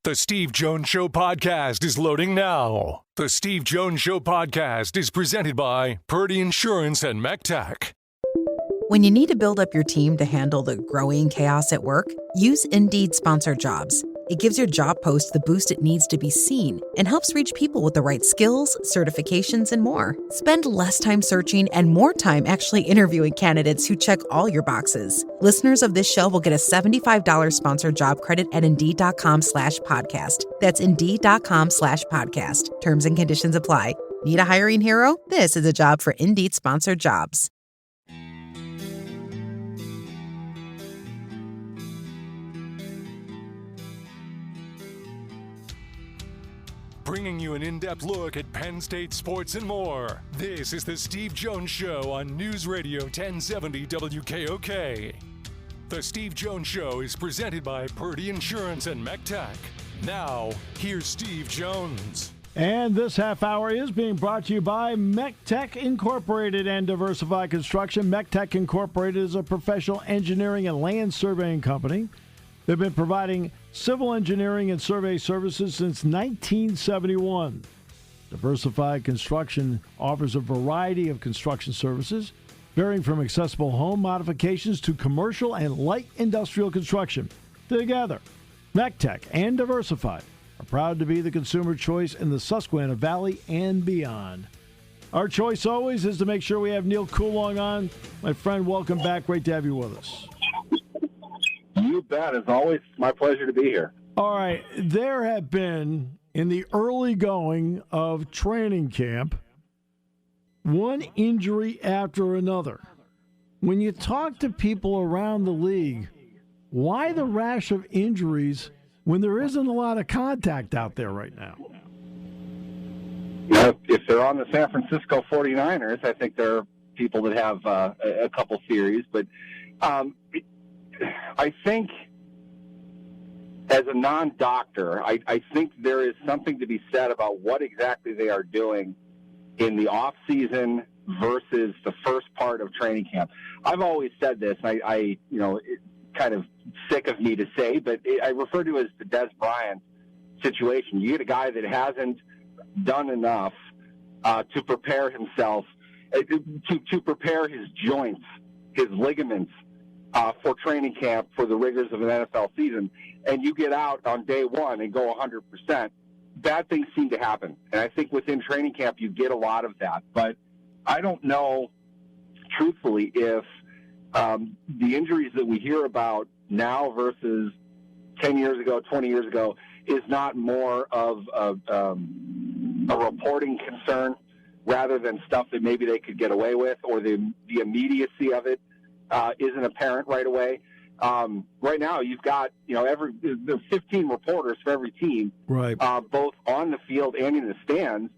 The Steve Jones Show podcast is loading now. The Steve Jones Show podcast is presented by Purdy Insurance and MecTech. When you need to build up your team to handle the growing chaos at work, use Indeed Sponsored Jobs. It gives your job post the boost it needs to be seen and helps reach people with the right skills, certifications, and more. Spend less time searching and more time actually interviewing candidates who check all your boxes. Listeners of this show will get a $75 sponsored job credit at Indeed.com/podcast. That's Indeed.com/podcast. Terms and conditions apply. Need a hiring hero? This is a job for Indeed Sponsored Jobs. Bringing you an in-depth look at Penn State sports and more. This is the Steve Jones Show on News Radio 1070 WKOK. The Steve Jones Show is presented by Purdy Insurance and MecTech. Now, here's Steve Jones. And this half hour is being brought to you by MecTech Incorporated and Diversified Construction. MecTech Incorporated is a professional engineering and land surveying company. They've been providing civil engineering and survey services since 1971. Diversified Construction offers a variety of construction services, varying from accessible home modifications to commercial and light industrial construction. Together, MecTech and Diversified are proud to be the consumer choice in the Susquehanna Valley and beyond. Our choice always is to make sure we have Neal Coolong on. My friend, welcome back. Great to have you with us. You bet. It's always my pleasure to be here. All right. There have been, in the early going of training camp, one injury after another. When you talk to people around the league, why the rash of injuries when there isn't a lot of contact out there right now? You know, if they're on the San Francisco 49ers, I think there are people that have a couple theories. But I think as a non-doctor, I think there is something to be said about what exactly they are doing in the off-season versus the first part of training camp. I've always said this, I you know, it's kind of sick of me to say, but I refer to it as the Des Bryant situation. You get a guy that hasn't done enough to prepare himself, to prepare his joints, his ligaments, for training camp, for the rigors of an NFL season, and you get out on day one and go 100%, bad things seem to happen. And I think within training camp you get a lot of that. But I don't know, truthfully, if the injuries that we hear about now versus 10 years ago, 20 years ago, is not more of a reporting concern rather than stuff that maybe they could get away with, or the immediacy of it isn't apparent right away. Right now, you've got, you know, the 15 reporters for every team, right, both on the field and in the stands,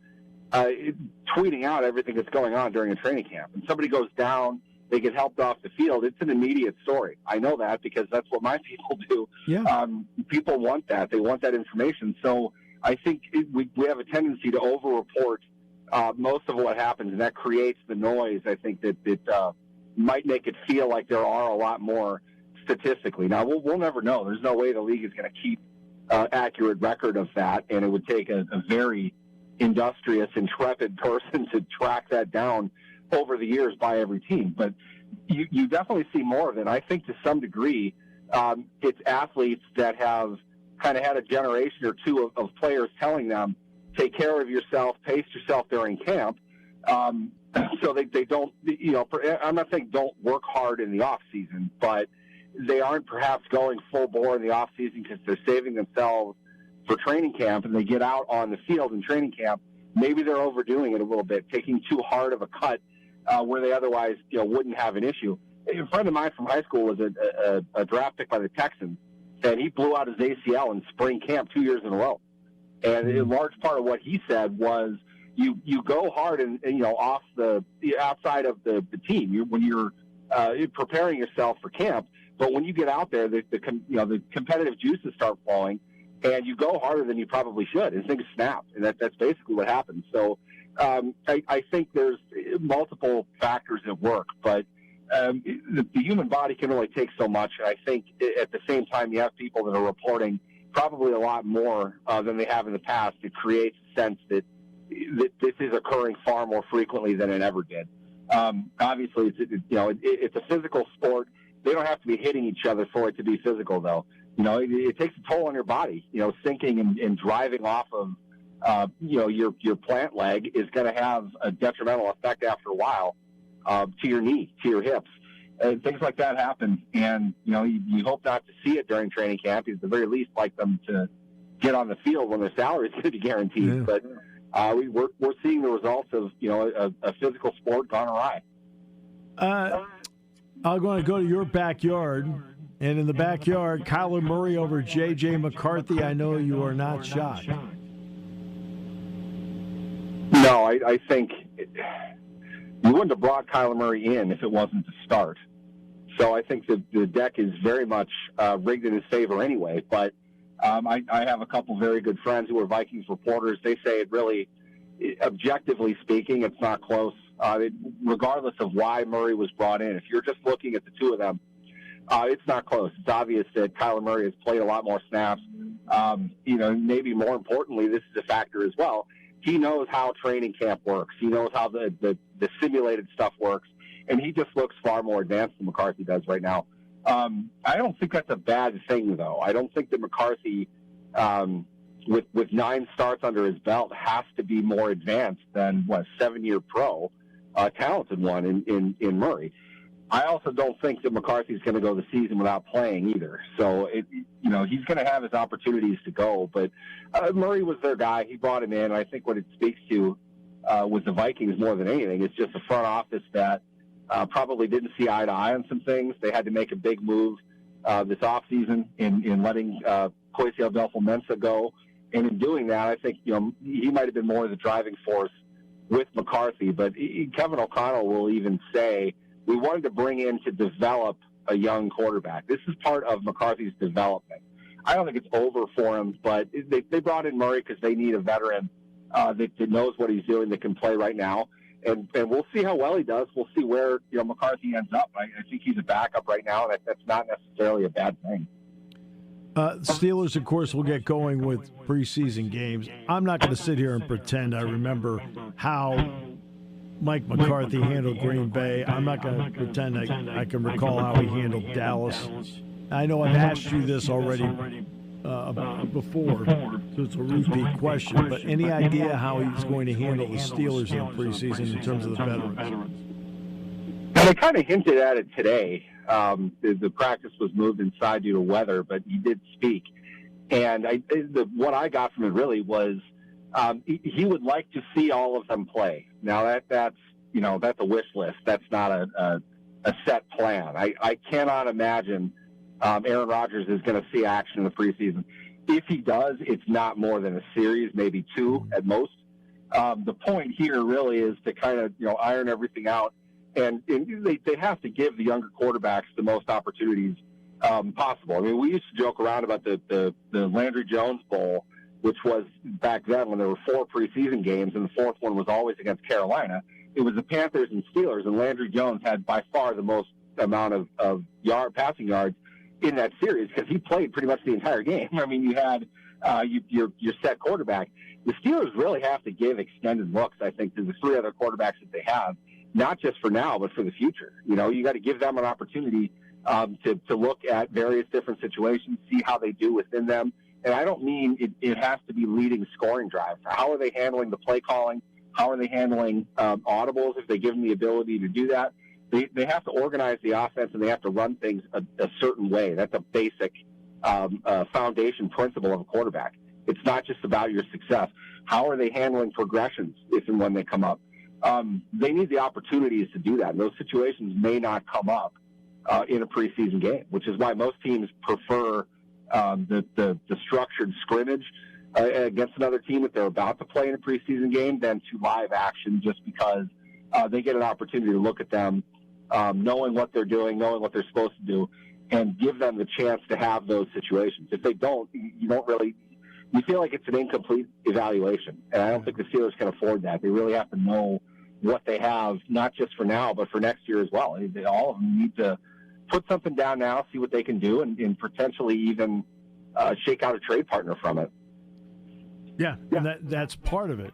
tweeting out everything that's going on during a training camp. And somebody goes down, they get helped off the field. It's an immediate story. I know that because that's what my people do. Yeah. People want that. They want that information. So I think we have a tendency to over-report most of what happens, and that creates the noise, I think, that might make it feel like there are a lot more statistically. Now, we'll never know. There's no way the league is going to keep accurate record of that, and it would take a very industrious, intrepid person to track that down over the years by every team. But you definitely see more of it. I think to some degree it's athletes that have kind of had a generation or two of players telling them, take care of yourself, pace yourself during camp. So they don't, you know, I'm not saying don't work hard in the off season, but they aren't perhaps going full bore in the off season because they're saving themselves for training camp, and they get out on the field in training camp. Maybe they're overdoing it a little bit, taking too hard of a cut where they otherwise, you know, wouldn't have an issue. A friend of mine from high school was a draft pick by the Texans, and he blew out his ACL in spring camp 2 years in a row. And a large part of what he said was, you go hard and you know, off the outside of the team when you're preparing yourself for camp, but when you get out there, the competitive juices start flowing, and you go harder than you probably should, and things snap, and that's basically what happens. So I think there's multiple factors at work, but the human body can only take so much. And I think at the same time, you have people that are reporting probably a lot more than they have in the past. It creates a sense that this is occurring far more frequently than it ever did. Obviously, it's a physical sport. They don't have to be hitting each other for it to be physical, though. It takes a toll on your body. Sinking and driving off of, your plant leg is going to have a detrimental effect after a while to your knee, to your hips. Things like that happen, and you hope not to see it during training camp. You at the very least like them to get on the field when their salary is going to be guaranteed. Yeah. But we're seeing the results of a physical sport gone awry. I'm going to go to your backyard, and in the backyard, Kyler Murray over J.J. McCarthy. I know you are not shocked. No, I think you wouldn't have brought Kyler Murray in if it wasn't to start. So I think the deck is very much rigged in his favor anyway. But I have a couple very good friends who are Vikings reporters. They say it really, objectively speaking, it's not close. Regardless of why Murray was brought in, if you're just looking at the two of them, it's not close. It's obvious that Kyler Murray has played a lot more snaps. Maybe more importantly, this is a factor as well. He knows how training camp works. He knows how the simulated stuff works. And he just looks far more advanced than McCarthy does right now. I don't think that's a bad thing, though. I don't think that McCarthy, with 9 starts under his belt, has to be more advanced than, 7-year pro, talented one in Murray. I also don't think that McCarthy's going to go the season without playing either. So, he's going to have his opportunities to go. But Murray was their guy. He brought him in. I think what it speaks to with the Vikings more than anything is just a front office that probably didn't see eye to eye on some things. They had to make a big move this offseason in letting Kwesi Adolfo-Mensah go. And in doing that, I think he might have been more of the driving force with McCarthy. But Kevin O'Connell will even say, we wanted to bring in to develop a young quarterback. This is part of McCarthy's development. I don't think it's over for him, but they brought in Murray because they need a veteran that knows what he's doing, that can play right now. And we'll see how well he does. We'll see where McCarthy ends up. I think he's a backup right now, and that's not necessarily a bad thing. Steelers, of course, will get going with preseason games. I'm not going to sit here and pretend I remember how Mike McCarthy handled Green Bay. I'm not going to pretend I can recall how he handled Dallas. I know I've asked you this already before, so it's a repeat question, but any idea how he's going to handle the Steelers in the preseason in terms of the veterans? Well, they kind of hinted at it today. The practice was moved inside due to weather, but he did speak. And what I got from it really was he would like to see all of them play. Now that's a wish list. That's not a set plan. I cannot imagine Aaron Rodgers is going to see action in the preseason. If he does, it's not more than a series, maybe 2 at most. The point here really is to kind of iron everything out, and they have to give the younger quarterbacks the most opportunities possible. I mean, we used to joke around about the Landry Jones Bowl, which was back then when there were 4 preseason games, and the 4th one was always against Carolina. It was the Panthers and Steelers, and Landry Jones had by far the most amount of passing yards in that series because he played pretty much the entire game. I mean, you had your set quarterback. The Steelers really have to give extended looks, I think, to the 3 other quarterbacks that they have, not just for now, but for the future. You got to give them an opportunity to look at various different situations, see how they do within them. And I don't mean it has to be leading scoring drives. How are they handling the play calling? How are they handling audibles if they give them the ability to do that? They have to organize the offense, and they have to run things a certain way. That's a basic foundation principle of a quarterback. It's not just about your success. How are they handling progressions if and when they come up? They need the opportunities to do that. And those situations may not come up in a preseason game, which is why most teams prefer the structured scrimmage against another team if they're about to play in a preseason game than to live action, just because they get an opportunity to look at them, knowing what they're doing, knowing what they're supposed to do, and give them the chance to have those situations. If they don't, you feel like it's an incomplete evaluation. And I don't think the Steelers can afford that. They really have to know what they have, not just for now, but for next year as well. All of them need to put something down now, see what they can do, and potentially even shake out a trade partner from it. Yeah, and that's part of it.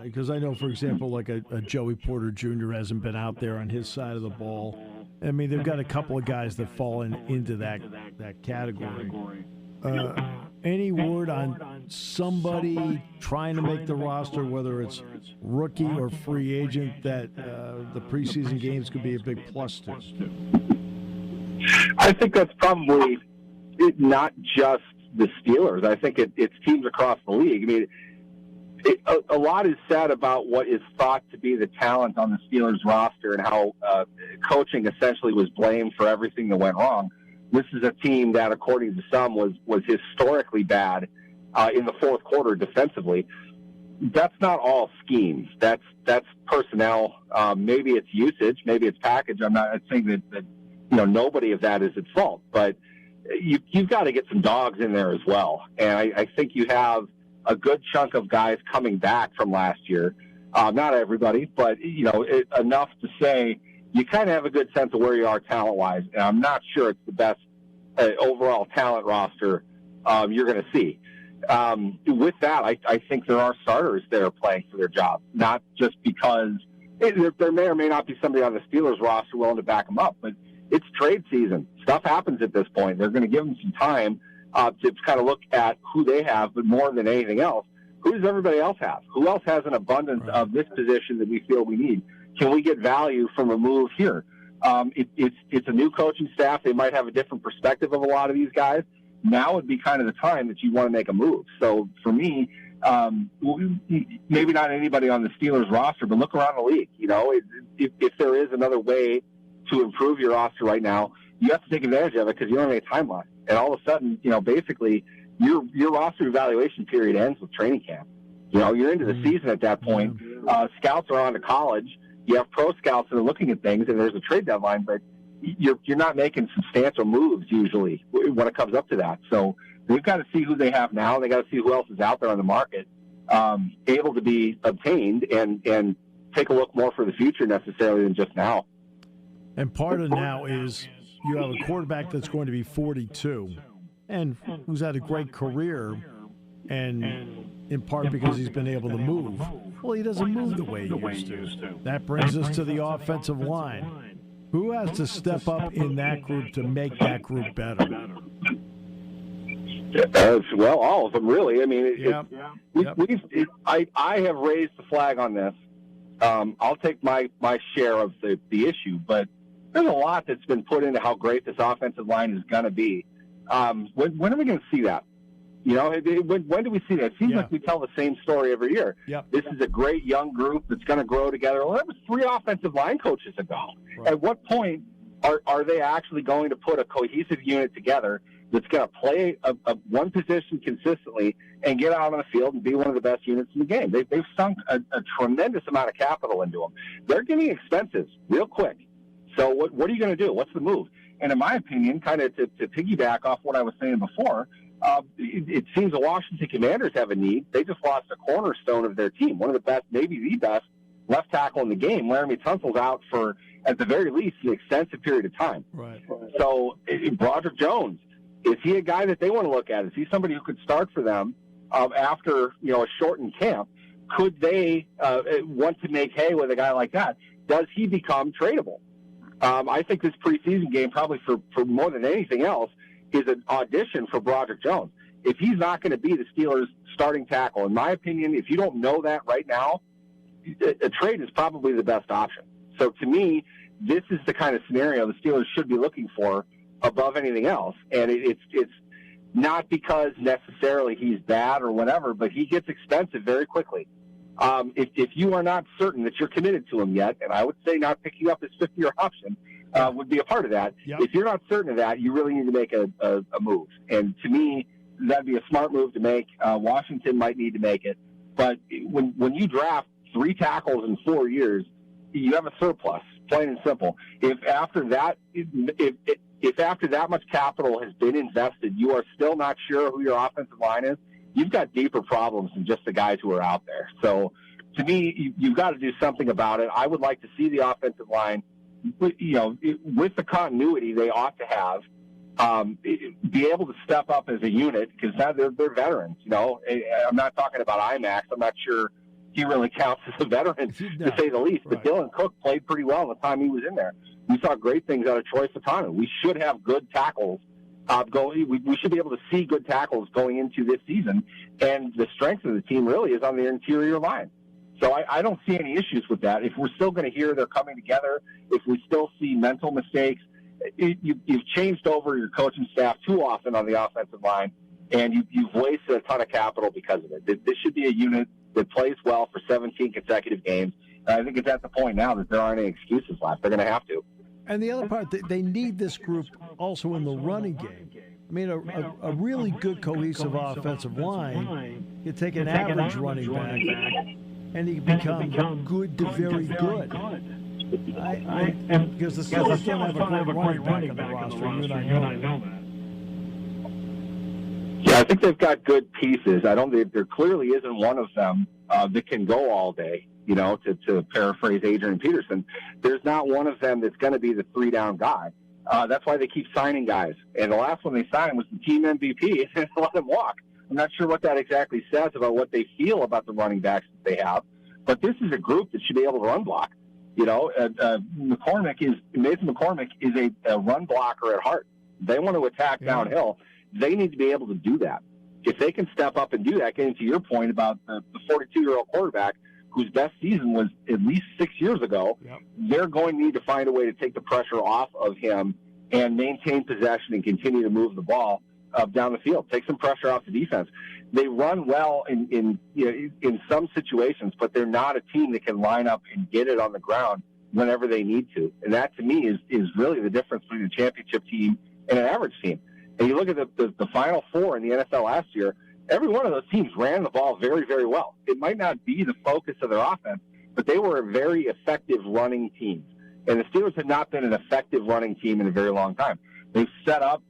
Because I know, for example, like a Joey Porter Jr. hasn't been out there on his side of the ball. I mean, they've got a couple of guys that fall into that category. Any word on somebody trying to make the roster, whether it's rookie or free agent, that the preseason games could be a big plus to? I think that's probably not just the Steelers. I think it's teams across the league. I mean, a lot is said about what is thought to be the talent on the Steelers roster and how coaching essentially was blamed for everything that went wrong. This is a team that, according to some, was historically bad in the fourth quarter defensively. That's not all schemes. That's personnel. Maybe it's usage. Maybe it's package. I'm not saying that nobody of that is at fault, but you've got to get some dogs in there as well. And I think you have a good chunk of guys coming back from last year. Not everybody, but enough to say you kind of have a good sense of where you are talent-wise. And I'm not sure it's the best overall talent roster you're going to see. With that, I think there are starters that are playing for their job, not just because there may or may not be somebody on the Steelers roster willing to back them up, but it's trade season. Stuff happens at this point. They're going to give them some time to kind of look at who they have, but more than anything else, who does everybody else have? Who else has an abundance of this position that we feel we need? Can we get value from a move here? It's a new coaching staff. They might have a different perspective of a lot of these guys. Now would be kind of the time that you want to make a move. So for me, maybe not anybody on the Steelers roster, but look around the league. If there is another way to improve your roster right now, you have to take advantage of it because you don't have any time left. And all of a sudden, basically your roster evaluation period ends with training camp. You're into the season at that point. Scouts are on to college. You have pro scouts that are looking at things, and there's a trade deadline, but you're not making substantial moves usually when it comes up to that. So they've got to see who they have now. They got to see who else is out there on the market, able to be obtained, and take a look more for the future necessarily than just now. And part of now is you have a quarterback that's going to be 42 and who's had a great career, and in part because he's been able to move. Well, he doesn't move the way he used to. That brings us to the offensive line. Who has to step up in that group to make that group better? Well, all of them, really. I mean, I have raised the flag on this. I'll take my share of the issue, but there's a lot that's been put into how great this offensive line is going to be. When are we going to see that? When do we see that? It seems like we tell the same story every year. Yep. This is a great young group that's going to grow together. Well, that was 3 offensive line coaches ago. Right. At what point are they actually going to put a cohesive unit together that's going to play a one position consistently and get out on the field and be one of the best units in the game? They've sunk a tremendous amount of capital into them. They're getting expensive real quick. So what are you going to do? What's the move? And in my opinion, kind of to piggyback off what I was saying before, it seems the Washington Commanders have a need. They just lost a cornerstone of their team, one of the best, maybe the best left tackle in the game. Laramie Tunsil's out for, at the very least, an extensive period of time. Right. So Broderick Jones, is he a guy that they want to look at? Is he somebody who could start for them after a shortened camp? Could they want to make hay with a guy like that? Does he become tradable? I think this preseason game, probably for more than anything else, is an audition for Broderick Jones. If he's not going to be the Steelers' starting tackle, in my opinion, if you don't know that right now, a trade is probably the best option. So to me, this is the kind of scenario the Steelers should be looking for above anything else. And it's not because necessarily he's bad or whatever, but he gets expensive very quickly. If you are not certain that you're committed to him yet, and I would say not picking up his 50-year option would be a part of that. Yep. If you're not certain of that, you really need to make a move. And to me, that'd be a smart move to make. Washington might need to make it. But when you draft 3 tackles in 4 years, you have a surplus, plain and simple. If after that much capital has been invested, you are still not sure who your offensive line is, you've got deeper problems than just the guys who are out there. So to me, you've got to do something about it. I would like to see the offensive line, with the continuity they ought to have, be able to step up as a unit, because now they're veterans. I'm not talking about IMAX. I'm not sure he really counts as a veteran, to say the least. But Dylan Cook played pretty well in the time he was in there. We saw great things out of Troy Fatano. We should have good tackles we should be able to see good tackles going into this season. And the strength of the team really is on the interior line. So I don't see any issues with that. If we're still going to hear they're coming together, if we still see mental mistakes, you've changed over your coaching staff too often on the offensive line, and you've wasted a ton of capital because of it. This should be a unit that plays well for 17 consecutive games. And I think it's at the point now that there aren't any excuses left. They're going to have to. And the other part, they need this group also in the running game. I mean, a really good cohesive offensive line, you take an average running back, and he become good to very good. Because the Steelers don't have a great running back on the roster, you and I know that. Yeah, I think they've got good pieces. There clearly isn't one of them that can go all day. To paraphrase Adrian Peterson, there's not one of them that's going to be the three-down guy. That's why they keep signing guys. And the last one they signed was the team MVP, and let him walk. I'm not sure what that exactly says about what they feel about the running backs that they have, but this is a group that should be able to run block. Mason McCormick is a run blocker at heart. They want to attack downhill. They need to be able to do that. If they can step up and do that, getting to your point about the 42-year-old quarterback whose best season was at least 6 years ago, they're going to need to find a way to take the pressure off of him and maintain possession and continue to move the ball down the field. Take some pressure off the defense. They run well in some situations, but they're not a team that can line up and get it on the ground whenever they need to. And that, to me, is really the difference between a championship team and an average team. And you look at the Final Four in the NFL last year, every one of those teams ran the ball very, very well. It might not be the focus of their offense, but they were a very effective running team. And the Steelers had not been an effective running team in a very long time. They've set up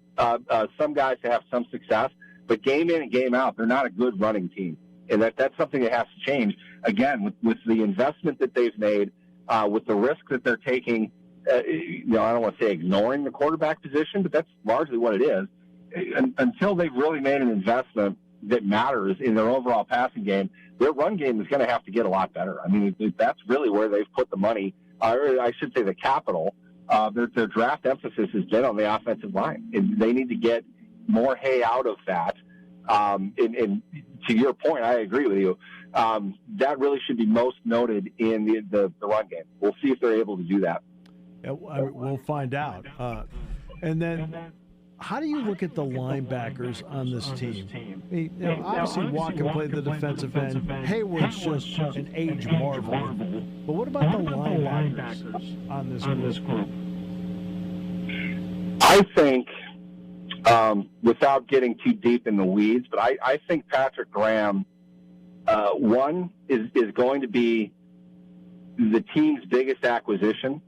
some guys to have some success, but game in and game out, they're not a good running team. And that's something that has to change. Again, with the investment that they've made, with the risk that they're taking, I don't want to say ignoring the quarterback position, but that's largely what it is. Until they've really made an investment that matters in their overall passing game, their run game is going to have to get a lot better. I mean, that's really where they've put the money, or I should say the capital. Their draft emphasis has been on the offensive line, and they need to get more hay out of that. And to your point, I agree with you. That really should be most noted in the run game. We'll see if they're able to do that. Yeah, we'll find out. And then, how do you look at the linebackers on this team? I mean, obviously, Watt can play the defensive end. Hayward's just an age marvel. But what about the linebackers on this group? I think, without getting too deep in the weeds, but I think Patrick Graham, one, is going to be the team's biggest acquisition.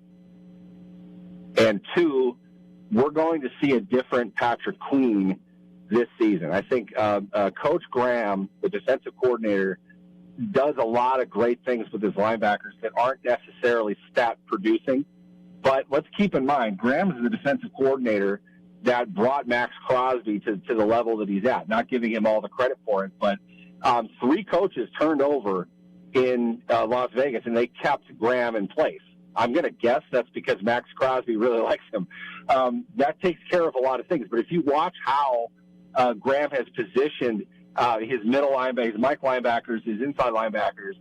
And two, we're going to see a different Patrick Queen this season. I think Coach Graham, the defensive coordinator, does a lot of great things with his linebackers that aren't necessarily stat producing. But let's keep in mind, Graham is the defensive coordinator that brought Max Crosby to the level that he's at. Not giving him all the credit for it, but 3 coaches turned over in Las Vegas, and they kept Graham in place. I'm going to guess that's because Max Crosby really likes him. That takes care of a lot of things. But if you watch how Graham has positioned his middle linebackers, his Mike linebackers, his inside linebackers,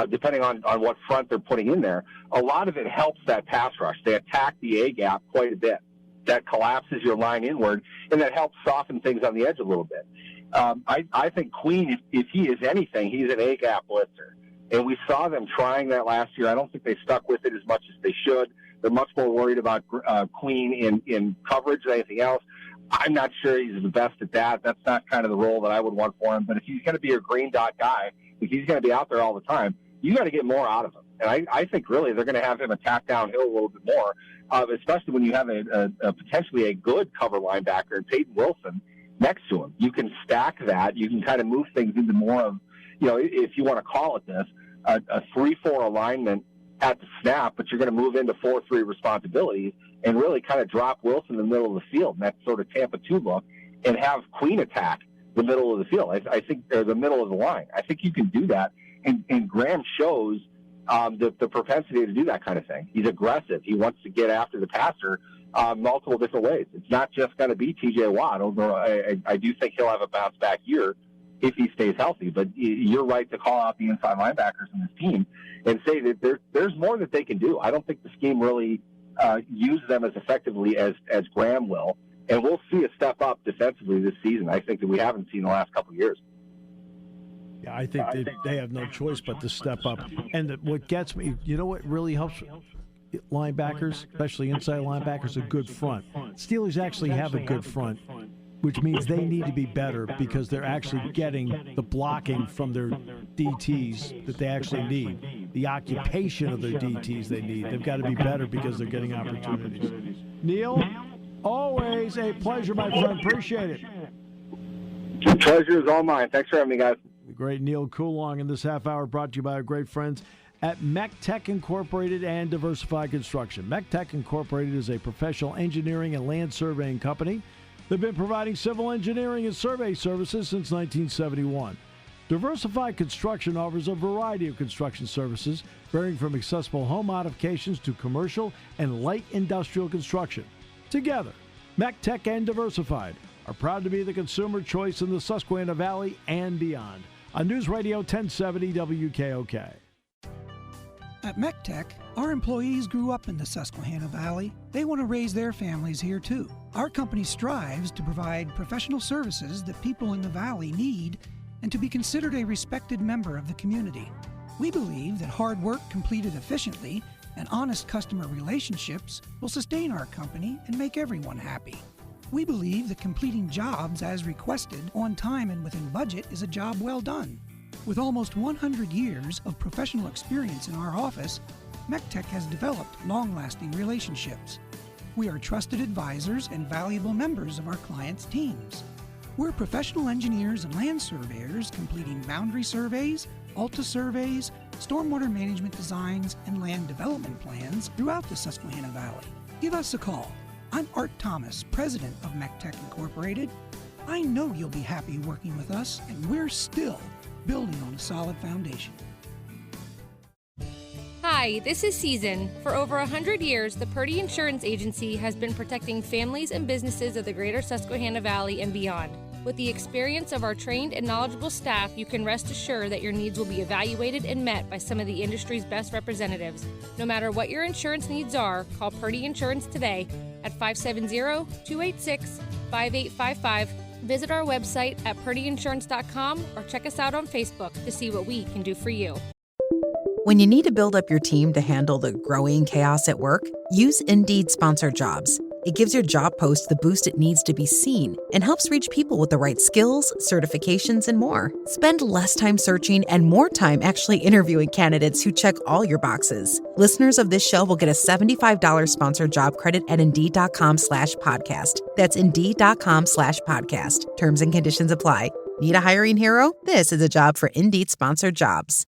depending on what front they're putting in there, a lot of it helps that pass rush. They attack the A-gap quite a bit. That collapses your line inward, and that helps soften things on the edge a little bit. I think Queen, if he is anything, he's an A-gap blitzer. And we saw them trying that last year. I don't think they stuck with it as much as they should. They're much more worried about Queen in coverage than anything else. I'm not sure he's the best at that. That's not kind of the role that I would want for him. But if he's going to be a green dot guy, if he's going to be out there all the time, you got to get more out of him. And I think really they're going to have him attack downhill a little bit more, especially when you have a potentially a good cover linebacker in Peyton Wilson next to him. You can stack that. You can kind of move things into more of, if you want to call it this, a 3-4 alignment at the snap, but you're going to move into 4-3 responsibilities, and really kind of drop Wilson in the middle of the field, and that sort of Tampa 2 look, and have Queen attack the middle of the field. I think, or the middle of the line. I think you can do that, and Graham shows the propensity to do that kind of thing. He's aggressive. He wants to get after the passer multiple different ways. It's not just going to be T.J. Watt. Although I do think he'll have a bounce back year if he stays healthy. But you're right to call out the inside linebackers in this team and say that there's more that they can do. I don't think the scheme really uses them as effectively as Graham will. And we'll see a step up defensively this season. I think that we haven't seen the last couple of years. Yeah, I think they have no choice but to step up. And what gets me, you know what really helps linebackers, especially inside linebackers, a good front. Steelers actually have a good front, which means they need to be better because they're actually getting the blocking from their DTs that they actually need. The occupation of their DTs they need. They've got to be better because they're getting opportunities. Neal, always a pleasure, my friend. Appreciate it. The pleasure is all mine. Thanks for having me, guys. The great Neal Coolong in this half hour brought to you by our great friends at MECTech Incorporated and Diversified Construction. MECTech Incorporated is a professional engineering and land surveying company. They've been providing civil engineering and survey services since 1971. Diversified Construction offers a variety of construction services, varying from accessible home modifications to commercial and light industrial construction. Together, MECTech and Diversified are proud to be the consumer choice in the Susquehanna Valley and beyond. On News Radio 1070 WKOK. At MECTech, our employees grew up in the Susquehanna Valley. They want to raise their families here too. Our company strives to provide professional services that people in the Valley need and to be considered a respected member of the community. We believe that hard work completed efficiently and honest customer relationships will sustain our company and make everyone happy. We believe that completing jobs as requested, on time and within budget, is a job well done. With almost 100 years of professional experience in our office, MECTech has developed long-lasting relationships. We are trusted advisors and valuable members of our clients' teams. We're professional engineers and land surveyors completing boundary surveys, ALTA surveys, stormwater management designs, and land development plans throughout the Susquehanna Valley. Give us a call. I'm Art Thomas, president of MECTech Incorporated. I know you'll be happy working with us, and we're still building on a solid foundation. Hi, this is Season. For over 100 years, the Purdy Insurance Agency has been protecting families and businesses of the greater Susquehanna Valley and beyond. With the experience of our trained and knowledgeable staff, you can rest assured that your needs will be evaluated and met by some of the industry's best representatives. No matter what your insurance needs are, call Purdy Insurance today at 570-286-5855. Visit our website at purdyinsurance.com or check us out on Facebook to see what we can do for you. When you need to build up your team to handle the growing chaos at work, use Indeed Sponsored Jobs. It gives your job post the boost it needs to be seen and helps reach people with the right skills, certifications, and more. Spend less time searching and more time actually interviewing candidates who check all your boxes. Listeners of this show will get a $75 sponsored job credit at Indeed.com/podcast. That's Indeed.com/podcast. Terms and conditions apply. Need a hiring hero? This is a job for Indeed Sponsored Jobs.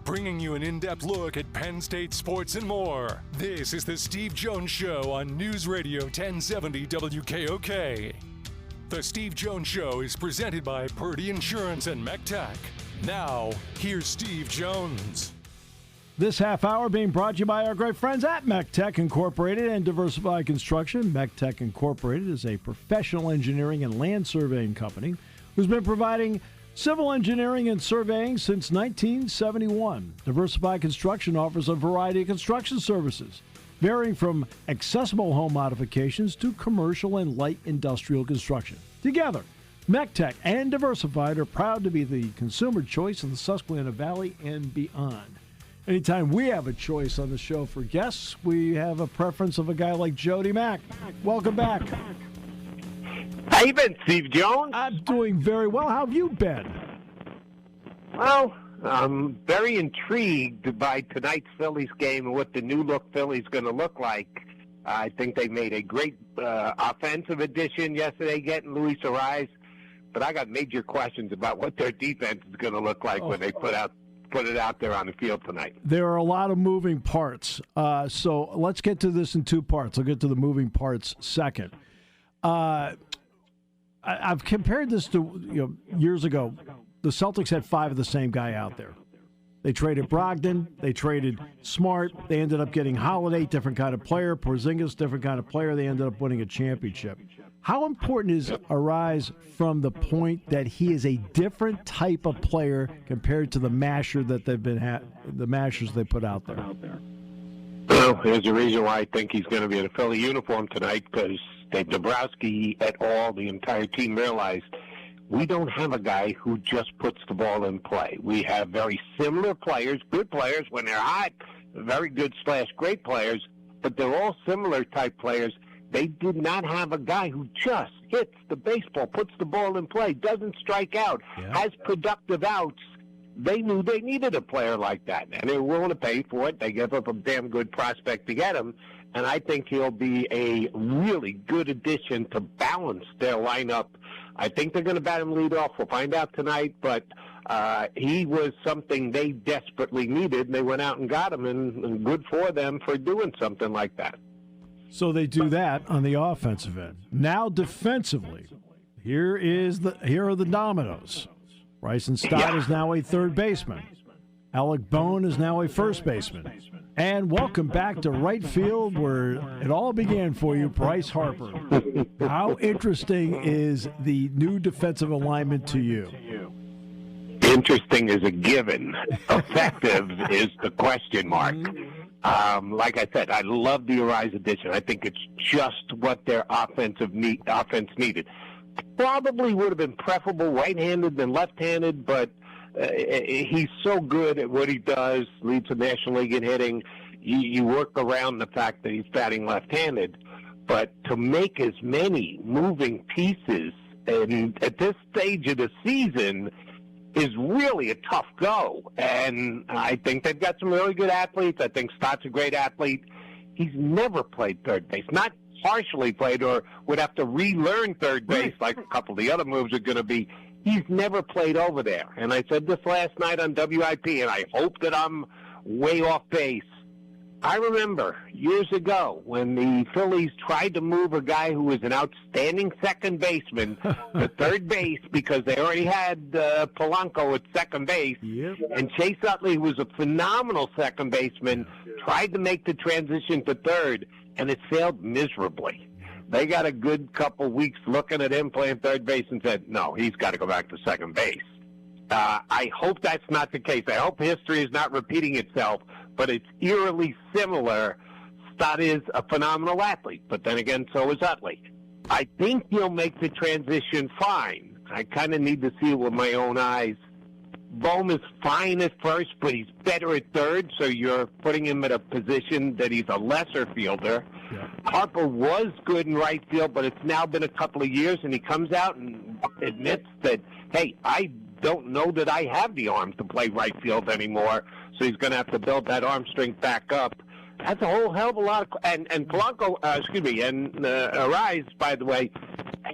Bringing you an in-depth look at Penn State sports and more. This is the Steve Jones Show on News Radio 1070 WKOK. The Steve Jones Show is presented by Purdy Insurance and MECTech. Now, here's Steve Jones. This half hour being brought to you by our great friends at MECTech Incorporated and Diversified Construction. MECTech Incorporated is a professional engineering and land surveying company who's been providing civil engineering and surveying since 1971. Diversified Construction offers a variety of construction services, varying from accessible home modifications to commercial and light industrial construction. Together, MECTech and Diversified are proud to be the consumer choice in the Susquehanna Valley and beyond. Anytime we have a choice on the show for guests, we have a preference of a guy like Jody Mack. Welcome back. How you been, Steve Jones? I'm doing very well. How have you been? Well, I'm very intrigued by tonight's Phillies game and what the new look Phillies going to look like. I think they made a great offensive addition yesterday, getting Luis Ariz but I got major questions about what their defense is going to look like when they put it out there on the field tonight. There are a lot of moving parts. So let's get to this in two parts. I'll get to the moving parts second. I've compared this to years ago. The Celtics had 5 of the same guy out there. They traded Brogdon. They traded Smart. They ended up getting Holiday, different kind of player. Porzingis, different kind of player. They ended up winning a championship. How important is Arise from the point that he is a different type of player compared to the masher that they've been the mashers they put out there? Well, there's a reason why I think he's going to be in a Philly uniform tonight, because Dave Dombrowski et al., the entire team, realized we don't have a guy who just puts the ball in play. We have very similar players, good players when they're hot, very good / great players, but they're all similar type players. They did not have a guy who just hits the baseball, puts the ball in play, doesn't strike out, has productive outs. They knew they needed a player like that, and they were willing to pay for it. They gave up a damn good prospect to get him, and I think he'll be a really good addition to balance their lineup. I think they're going to bat him lead off. We'll find out tonight, but he was something they desperately needed, and they went out and got him, and good for them for doing something like that. So they do that on the offensive end. Now defensively, here are the dominoes. Bryson Stott is now a third baseman. Alec Bohm is now a first baseman. And welcome back to right field, where it all began for you, Bryce Harper. How interesting is the new defensive alignment to you? Interesting is a given. Effective is the question mark. Like I said, I love the Arise addition. I think it's just what their offense needed. Probably would have been preferable right-handed than left-handed, but he's so good at what he does, leads the National League in hitting. You work around the fact that he's batting left-handed, but to make as many moving pieces and at this stage of the season is really a tough go. And I think they've got some really good athletes. I think Stott's a great athlete. He's never played third base, not partially played, or would have to relearn third base like a couple of the other moves are going to be. He's never played over there. And I said this last night on WIP, and I hope that I'm way off base. I remember years ago when the Phillies tried to move a guy who was an outstanding second baseman to third base because they already had Polanco at second base. Yep. And Chase Utley was a phenomenal second baseman, tried to make the transition to third, and it failed miserably. They got a good couple weeks looking at him playing third base and said, no, he's got to go back to second base. I hope that's not the case. I hope history is not repeating itself, but it's eerily similar. Stott is a phenomenal athlete, but then again, so is Utley. I think he'll make the transition fine. I kind of need to see it with my own eyes. Bohm is fine at first, but he's better at third, so you're putting him at a position that he's a lesser fielder. Yeah. Harper was good in right field, but it's now been a couple of years, and he comes out and admits that, hey, I don't know that I have the arm to play right field anymore, so he's going to have to build that arm strength back up. That's a whole hell of a lot of, and Polanco, and Arise, by the way,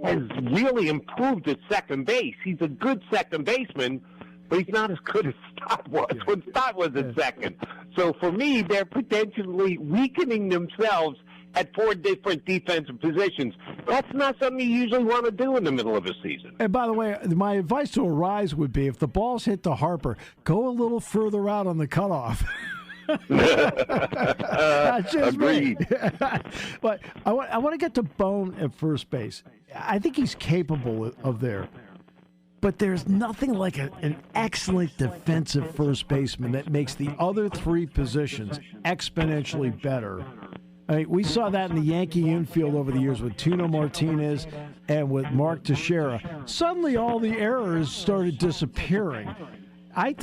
has really improved at second base. He's a good second baseman, but he's not as good as Stott was when Stott was at second. So for me, they're potentially weakening themselves at 4 different defensive positions. That's not something you usually want to do in the middle of a season. And by the way, my advice to Arise would be, if the ball's hit to Harper, go a little further out on the cutoff. That's just me. But I want to get to Bohm at first base. I think he's capable of there. But there's nothing like an excellent defensive first baseman that makes the other 3 positions exponentially better. I mean, we saw that in the Yankee infield over the years with Tino Martinez and with Mark Teixeira. Suddenly, all the errors started disappearing. I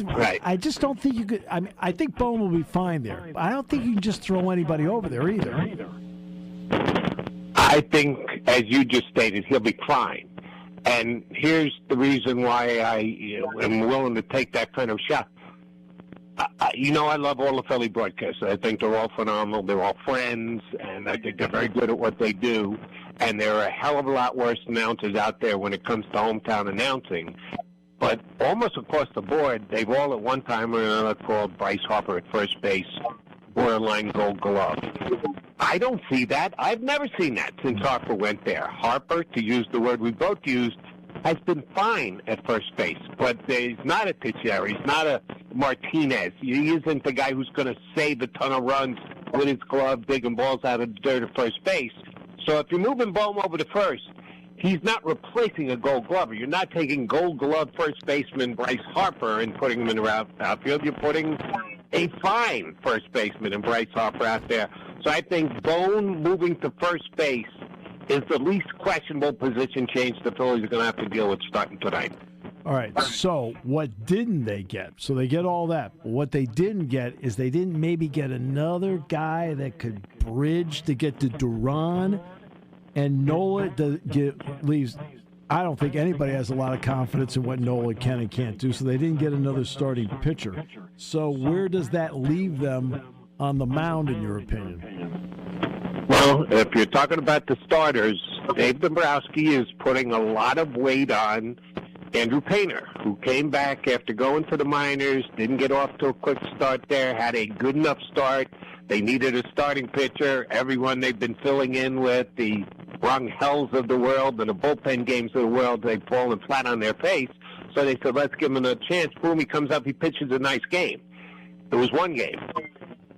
just don't think you could. I mean, I think Bohm will be fine there. I don't think you can just throw anybody over there either. I think, as you just stated, he'll be fine. And here's the reason why I am willing to take that kind of shot. I love all the Philly broadcasters. I think they're all phenomenal. They're all friends, and I think they're very good at what they do. and there are a hell of a lot worse announcers out there when it comes to hometown announcing. But almost across the board, they've all at one time or another called Bryce Harper at first base borderline Gold Glove. I don't see that. I've never seen that since Harper went there. Harper, to use the word we both used, has been fine at first base, but he's not a Teixeira. He's not a Martinez. He isn't the guy who's going to save a ton of runs with his glove, digging balls out of the dirt at first base. So if you're moving Bohm over to first, he's not replacing a Gold Glover. You're not taking Gold Glove first baseman Bryce Harper and putting him in the outfield. You're putting a fine first baseman in Bryce Harper out there. So I think Bohm moving to first base is the least questionable position change the Phillies are going to have to deal with starting tonight. All right, so what didn't they get? So they get all that. What they didn't get is they didn't maybe get another guy that could bridge to get to Duran, and Nola leaves. I don't think anybody has a lot of confidence in what Nola can and can't do, so they didn't get another starting pitcher. So where does that leave them on the mound, in your opinion? Well, if you're talking about the starters, Dave Dombrowski is putting a lot of weight on Andrew Painter, who came back after going to the minors, didn't get off to a quick start there, had a good enough start. They needed a starting pitcher. Everyone they've been filling in with, the Rung Hells of the world and the bullpen games of the world, they've fallen flat on their face. So they said, let's give him a chance. Boom, he comes up, he pitches a nice game. It was one game.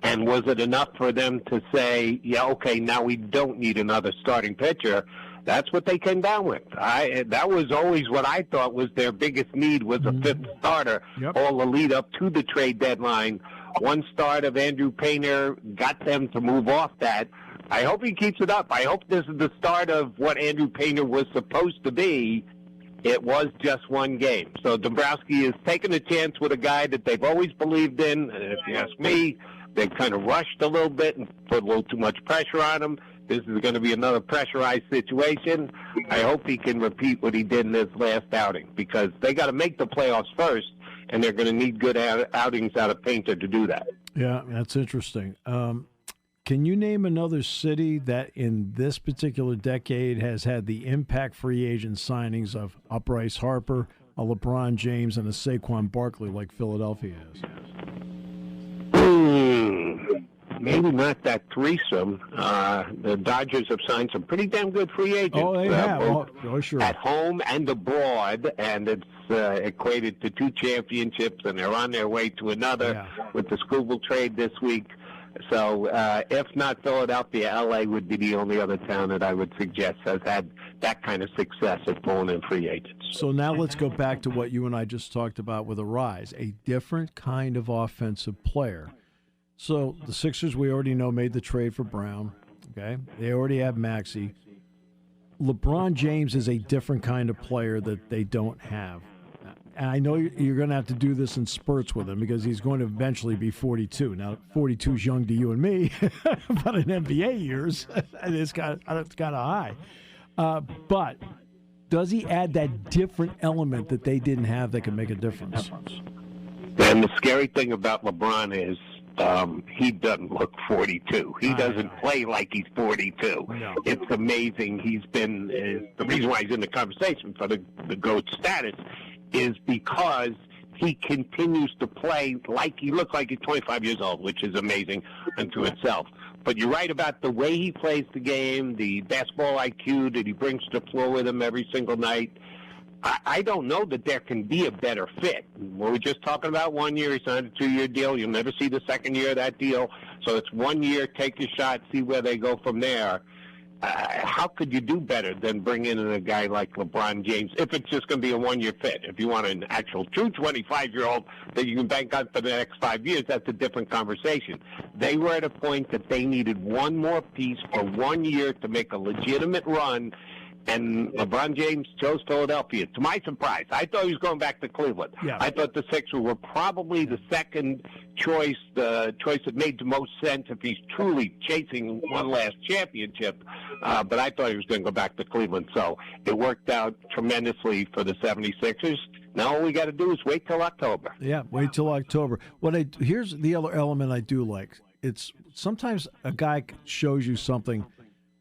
And was it enough for them to say, yeah, okay, now we don't need another starting pitcher? That's what they came down with. That was always what I thought was their biggest need, was a fifth starter. Yep. All the lead up to the trade deadline. One start of Andrew Painter got them to move off that. I hope he keeps it up. I hope this is the start of what Andrew Painter was supposed to be. It was just one game. So Dombrowski is taking a chance with a guy that they've always believed in. And if you ask me, they've kind of rushed a little bit and put a little too much pressure on him. This is going to be another pressurized situation. I hope he can repeat what he did in his last outing, because they got to make the playoffs first, and they're going to need good outings out of Painter to do that. Yeah, that's interesting. Can you name another city that in this particular decade has had the impact free agent signings of a Bryce Harper, a LeBron James, and a Saquon Barkley like Philadelphia is? Maybe not that threesome. The Dodgers have signed some pretty damn good free agents. Oh, they have. Both Sure. at home and abroad, and it's equated to 2 championships, and they're on their way to another with the Scooble trade this week. So if not Philadelphia, L.A. would be the only other town that I would suggest has had that kind of success at pulling in free agents. So now let's go back to what you and I just talked about with Arise, a different kind of offensive player. So the Sixers, we already know, made the trade for Brown. Okay, they already have Maxey. LeBron James is a different kind of player that they don't have. And I know you're going to have to do this in spurts with him because he's going to eventually be 42. Now, 42 is young to you and me, but in NBA years, it's kind of high. But does he add that different element that they didn't have that can make a difference? And the scary thing about LeBron is he doesn't look 42. He doesn't play like he's 42. No. It's amazing. He's been the reason why he's in the conversation for the GOAT status is because he continues to play like he looks like he's 25 years old, which is amazing unto itself. But you're right about the way he plays the game, the basketball IQ that he brings to the floor with him every single night. I don't know that there can be a better fit. We were just talking about 1 year. He signed a 2-year deal. You'll never see the second year of that deal. So it's 1 year, take your shot, see where they go from there. How could you do better than bring in a guy like LeBron James if it's just going to be a 1 year fit? If you want an actual true 25-year-old that you can bank on for the next 5 years, that's a different conversation. They were at a point that they needed one more piece for 1 year to make a legitimate run, and LeBron James chose Philadelphia. To my surprise, I thought he was going back to Cleveland. Yeah. I thought the Sixers were probably the second choice, the choice that made the most sense if he's truly chasing one last championship. But I thought he was going to go back to Cleveland. So it worked out tremendously for the 76ers. Now all we got to do is wait till October. Yeah, wait till October. Here's the other element I do like. It's sometimes a guy shows you something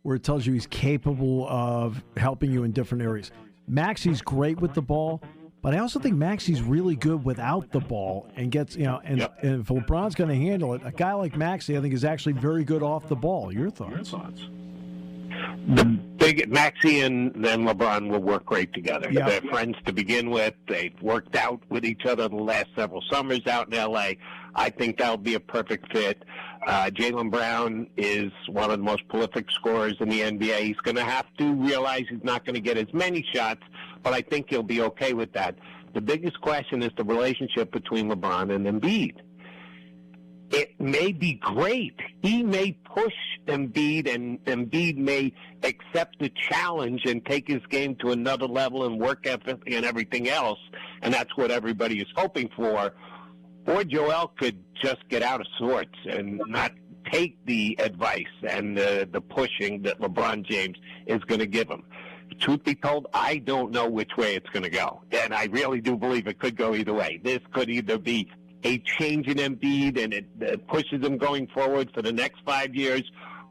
where it tells you he's capable of helping you in different areas. Maxi's great with the ball, but I also think Maxi's really good without the ball and gets, and if LeBron's going to handle it, a guy like Maxi, I think, is actually very good off the ball. Your thoughts? The big Maxi and LeBron will work great together. Yep. They're friends to begin with. They've worked out with each other the last several summers out in L.A. I think that'll be a perfect fit. Jaylen Brown is one of the most prolific scorers in the NBA. He's going to have to realize he's not going to get as many shots, but I think he'll be okay with that. The biggest question is the relationship between LeBron and Embiid. It may be great. He may push Embiid, and Embiid may accept the challenge and take his game to another level and work ethic and everything else, and that's what everybody is hoping for. Or Joel could just get out of sorts and not take the advice and the pushing that LeBron James is going to give him. Truth be told, I don't know which way it's going to go, and I really do believe it could go either way. This could either be a change in Embiid and it pushes him going forward for the next 5 years,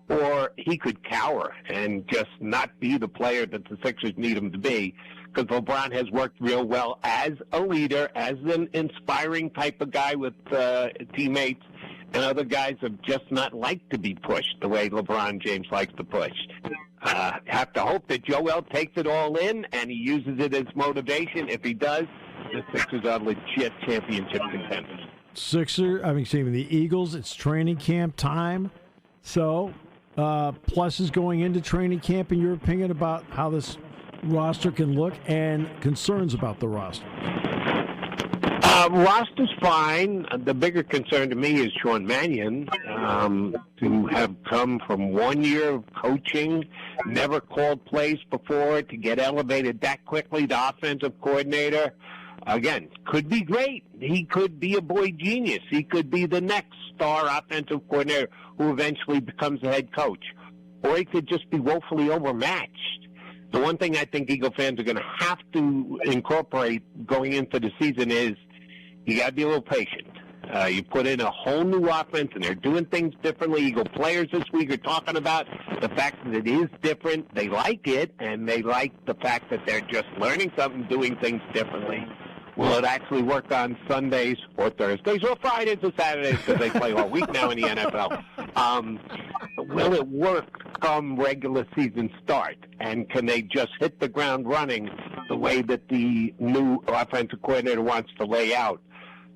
or he could cower and just not be the player that the Sixers need him to be, because LeBron has worked real well as a leader, as an inspiring type of guy with teammates, and other guys have just not liked to be pushed the way LeBron James likes to push. Have to hope that Joel takes it all in and he uses it as motivation. If he does, the Sixers are legit championship contenders. The Eagles, it's training camp time. So, pluses going into training camp, in your opinion, about how this roster can look, and concerns about the roster? Roster's fine. The bigger concern to me is Sean Mannion, to have come from 1 year of coaching, never called plays before, to get elevated that quickly to offensive coordinator. Again, could be great. He could be a boy genius. He could be the next star offensive coordinator who eventually becomes a head coach. Or he could just be woefully overmatched. The one thing I think Eagle fans are going to have to incorporate going into the season is you got to be a little patient. You put in a whole new offense, and they're doing things differently. Eagle players this week are talking about the fact that it is different. They like it, and they like the fact that they're just learning something, doing things differently. Will it actually work on Sundays or Thursdays or Fridays or Saturdays, because they play all week now in the NFL? Will it work come regular season start? And can they just hit the ground running the way that the new offensive coordinator wants to lay out?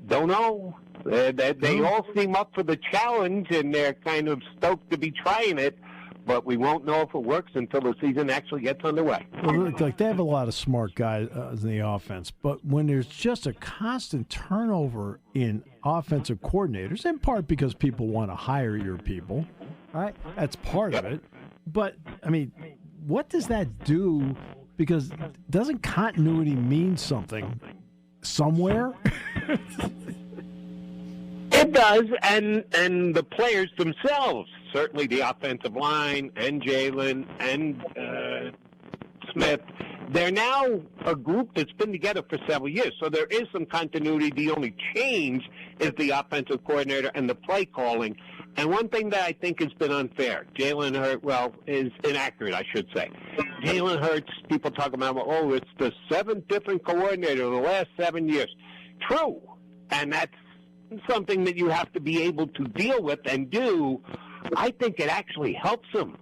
Don't know. They all seem up for the challenge, and they're kind of stoked to be trying it. But we won't know if it works until the season actually gets underway. Well, like, they have a lot of smart guys in the offense, but when there's just a constant turnover in offensive coordinators, in part because people want to hire your people, right? That's part of it. But, I mean, what does that do? Because doesn't continuity mean something somewhere? It does, and the players themselves, certainly the offensive line and Jalen and Smith, they're now a group that's been together for several years. So there is some continuity. The only change is the offensive coordinator and the play calling. And one thing that I think has been unfair, Jalen Hurts, is inaccurate, I should say. Jalen Hurts, people talk about, it's the 7th different coordinator in the last 7 years. True, and that's something that you have to be able to deal with and do. I think it actually helps them.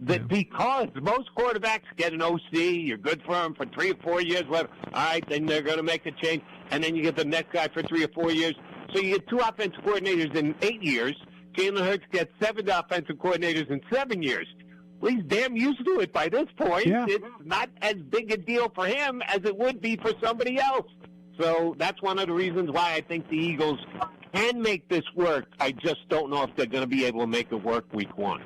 Because most quarterbacks get an OC, you're good for them for 3 or 4 years, whatever. All right, then they're going to make a change, and then you get the next guy for 3 or 4 years. So you get 2 offensive coordinators in 8 years. Jalen Hurts gets 7 offensive coordinators in 7 years. Well, he's damn used to it by this point. Yeah. It's not as big a deal for him as it would be for somebody else. So that's one of the reasons why I think the Eagles can make this work. I just don't know if they're going to be able to make it work week 1.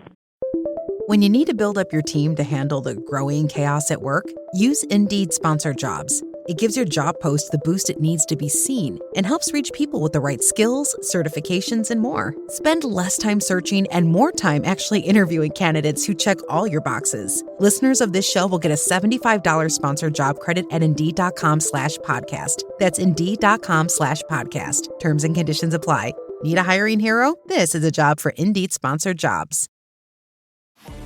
When you need to build up your team to handle the growing chaos at work, use Indeed Sponsored Jobs. It gives your job post the boost it needs to be seen and helps reach people with the right skills, certifications, and more. Spend less time searching and more time actually interviewing candidates who check all your boxes. Listeners of this show will get a $75 sponsored job credit at Indeed.com/podcast. That's Indeed.com/podcast. Terms and conditions apply. Need a hiring hero? This is a job for Indeed Sponsored Jobs.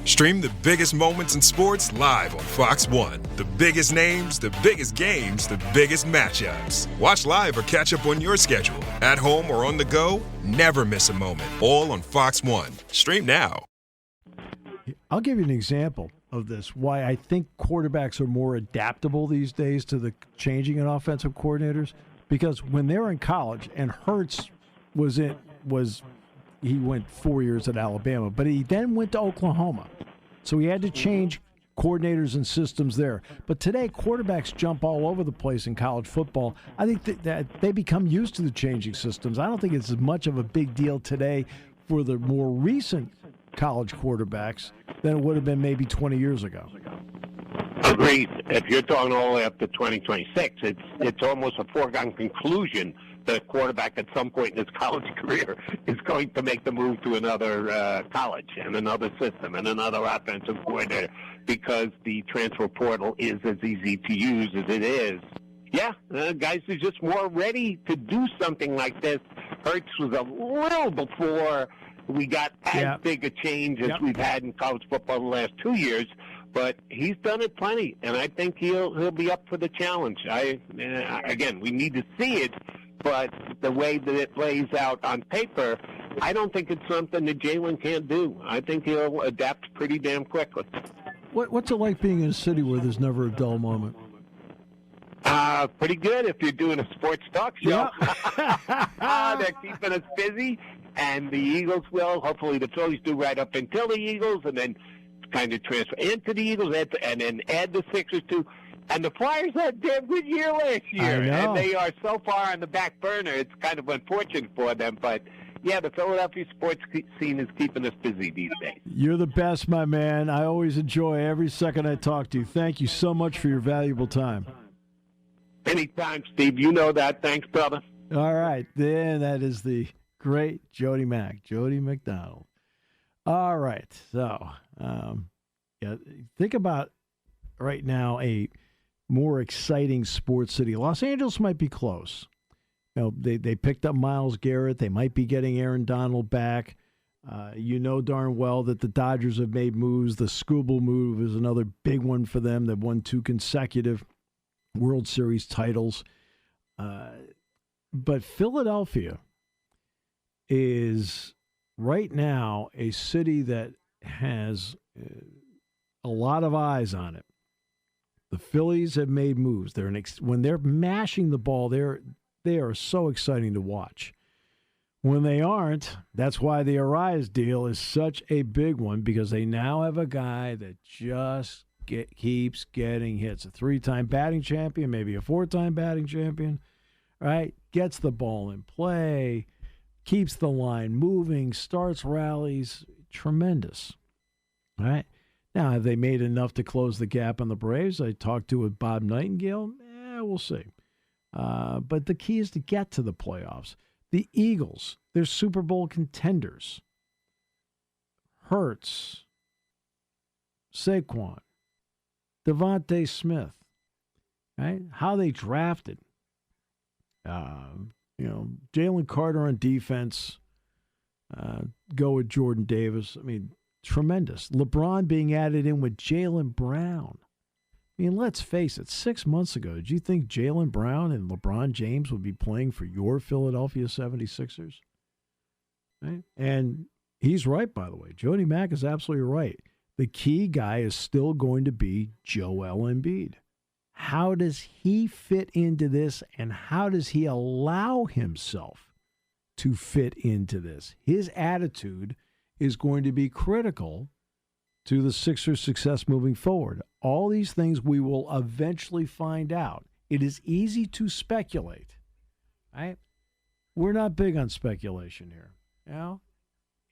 Stream the biggest moments in sports live on Fox One. The biggest names, the biggest games, the biggest matchups. Watch live or catch up on your schedule. At home or on the go, never miss a moment. All on Fox One. Stream now. I'll give you an example of this, why I think quarterbacks are more adaptable these days to the changing in offensive coordinators. Because when they were in college, and Hurts he went 4 years at Alabama, but he then went to Oklahoma. So he had to change coordinators and systems there. But today, quarterbacks jump all over the place in college football. I think that they become used to the changing systems. I don't think it's as much of a big deal today for the more recent college quarterbacks than it would have been maybe 20 years ago. Agreed. If you're talking all the way up to 2026, it's almost a foregone conclusion that a quarterback at some point in his college career is going to make the move to another college and another system and another offensive coordinator, because the transfer portal is as easy to use as it is. Yeah, guys are just more ready to do something like this. Hurts was a little before we got as big a change as we've had in college football the last 2 years, but he's done it plenty, and I think he'll be up for the challenge. Again, we need to see it, but the way that it plays out on paper, I don't think it's something that Jalen can't do. I think he'll adapt pretty damn quickly. What's it like being in a city where there's never a dull moment? Pretty good if you're doing a sports talk show. They're keeping us busy, and the Eagles will. Hopefully the Phillies do right up until the Eagles, and then kind of transfer into the Eagles, and then add the Sixers to. And the Flyers had a damn good year last year, and they are so far on the back burner. It's kind of unfortunate for them, but yeah, the Philadelphia sports scene is keeping us busy these days. You're the best, my man. I always enjoy every second I talk to you. Thank you so much for your valuable time. Anytime, Steve. You know that. Thanks, brother. All right. Then that is the great Jody McDonald. All right. So, think about right now a more exciting sports city. Los Angeles might be close. They picked up Myles Garrett. They might be getting Aaron Donald back. You know darn well that the Dodgers have made moves. The Scooble move is another big one for them. They've won 2 consecutive World Series titles. But Philadelphia is right now a city that has a lot of eyes on it. The Phillies have made moves. When they're mashing the ball, they are so exciting to watch. When they aren't, that's why the Arias deal is such a big one, because they now have a guy that just keeps getting hits. A 3-time batting champion, maybe a 4-time batting champion, right? Gets the ball in play, keeps the line moving, starts rallies. Tremendous, right? Now, have they made enough to close the gap on the Braves? I talked to with Bob Nightingale. We'll see. But the key is to get to the playoffs. The Eagles, they're Super Bowl contenders. Hurts, Saquon, Devontae Smith, right? How they drafted. Jalen Carter on defense. Go with Jordan Davis. I mean, tremendous. LeBron being added in with Jaylen Brown. I mean, let's face it, 6 months ago, did you think Jaylen Brown and LeBron James would be playing for your Philadelphia 76ers? Right? And he's right, by the way. Jody Mack is absolutely right. The key guy is still going to be Joel Embiid. How does he fit into this, and how does he allow himself to fit into this? His attitude is going to be critical to the Sixers' success moving forward. All these things we will eventually find out. It is easy to speculate, right? We're not big on speculation here.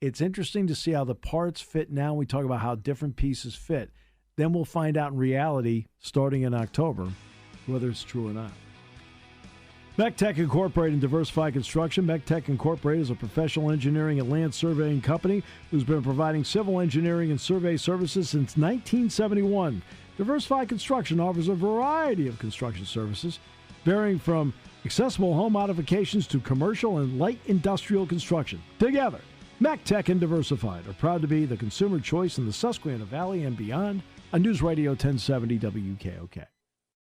It's interesting to see how the parts fit now. We talk about how different pieces fit. Then we'll find out in reality, starting in October, whether it's true or not. MECTech Incorporated and Diversified Construction. MECTech Incorporated is a professional engineering and land surveying company who's been providing civil engineering and survey services since 1971. Diversified Construction offers a variety of construction services, varying from accessible home modifications to commercial and light industrial construction. Together, MacTech and Diversified are proud to be the consumer choice in the Susquehanna Valley and beyond on News Radio 1070 WKOK.